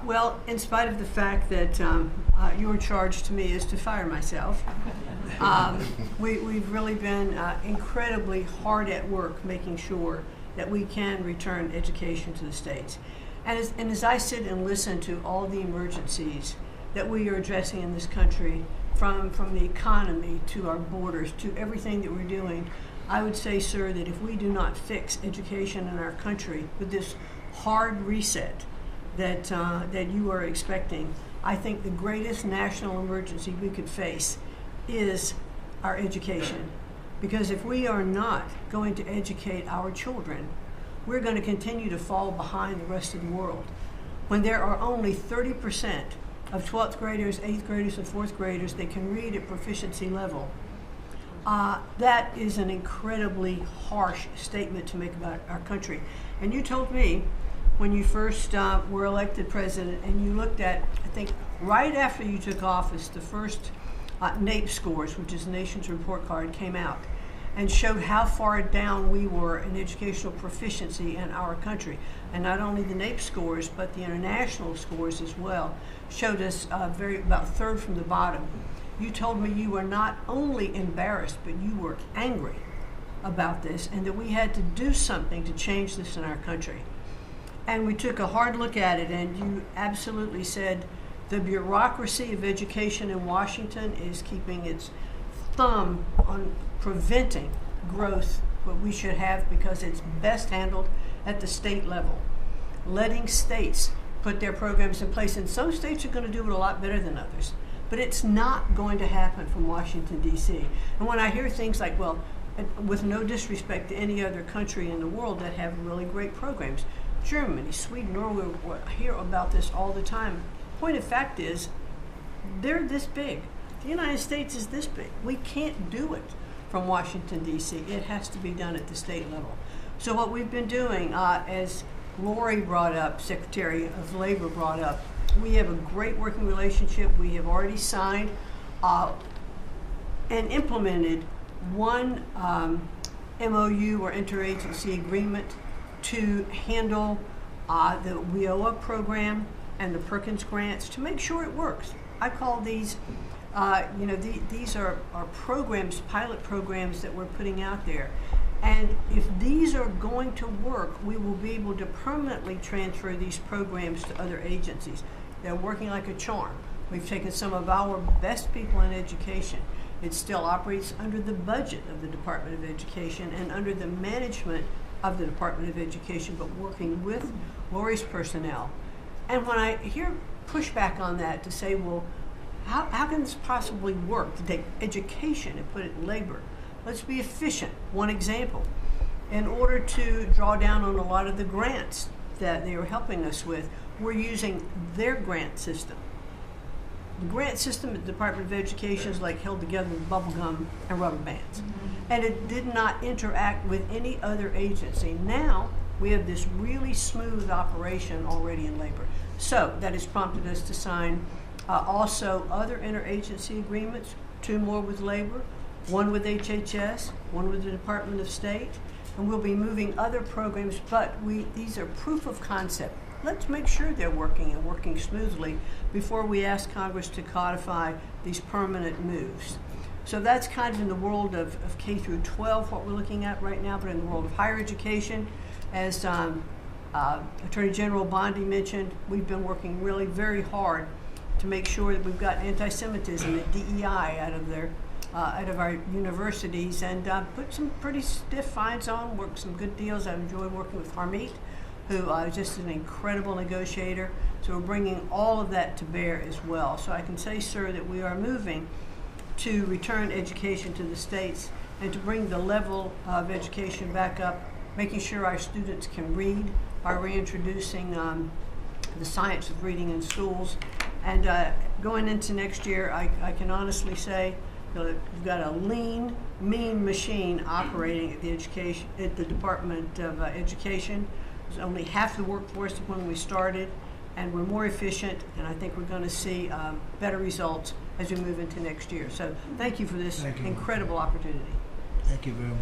Well, in spite of the fact that your charge to me is to fire myself, we've really been incredibly hard at work making sure that we can return education to the states. And as I sit and listen to all the emergencies that we are addressing in this country, from the economy to our borders to everything that we're doing, I would say, sir, that if we do not fix education in our country with this hard reset that you are expecting, I think the greatest national emergency we could face is our education. Because if we are not going to educate our children, we're going to continue to fall behind the rest of the world. When there are only 30% of 12th graders, 8th graders, and 4th graders that can read at proficiency level, that is an incredibly harsh statement to make about our country. And you told me when you first were elected president, and you looked at, I think, right after you took office, the first NAEP scores, which is the Nation's Report Card, came out and showed how far down we were in educational proficiency in our country. And not only the NAEP scores, but the international scores as well, showed us about third from the bottom. You told me you were not only embarrassed, but you were angry about this, and that we had to do something to change this in our country. And we took a hard look at it, and you absolutely said the bureaucracy of education in Washington is keeping its thumb on preventing growth, what we should have, because it's best handled at the state level. Letting states put their programs in place, and some states are going to do it a lot better than others, but it's not going to happen from Washington, D.C. And when I hear things like, well, with no disrespect to any other country in the world that have really great programs, Germany, Sweden, Norway, I hear about this all the time. Point of fact is, they're this big. The United States is this big. We can't do it from Washington, D.C. It has to be done at the state level. So what we've been doing, as Lori brought up, Secretary of Labor brought up, we have a great working relationship. We have already signed and implemented one MOU or interagency agreement to handle the WIOA program and the Perkins grants to make sure it works. I call these, these are programs, pilot programs that we're putting out there. And if these are going to work, we will be able to permanently transfer these programs to other agencies. They're working like a charm. We've taken some of our best people in education. It still operates under the budget of the Department of Education and under the management of the Department of Education, but working with Lori's personnel. And when I hear pushback on that to say, well, how can this possibly work to take education and put it in labor? Let's be efficient. One example, in order to draw down on a lot of the grants that they were helping us with, we're using their grant system. The grant system at the Department of Education is like held together with bubble gum and rubber bands. And it did not interact with any other agency. Now we have this really smooth operation already in labor. So that has prompted us to sign also other interagency agreements, 2 more with labor, 1 with HHS, 1 with the Department of State, and we'll be moving other programs, but these are proof of concept. Let's make sure they're working and working smoothly before we ask Congress to codify these permanent moves. So that's kind of in the world of K through 12, what we're looking at right now, but in the world of higher education, as Attorney General Bondi mentioned, we've been working really very hard to make sure that we've got anti-Semitism and DEI out of our universities, and put some pretty stiff fines on, worked some good deals. I've enjoyed working with Harmeet, who is just an incredible negotiator. So we're bringing all of that to bear as well. So I can say, sir, that we are moving to return education to the states and to bring the level of education back up, making sure our students can read by reintroducing the science of reading in schools. And going into next year, I can honestly say we've got a lean, mean machine operating at the Department of Education. There's only half the workforce when we started, and we're more efficient, and I think we're going to see better results as we move into next year. So thank you for this incredible opportunity. Thank you very much.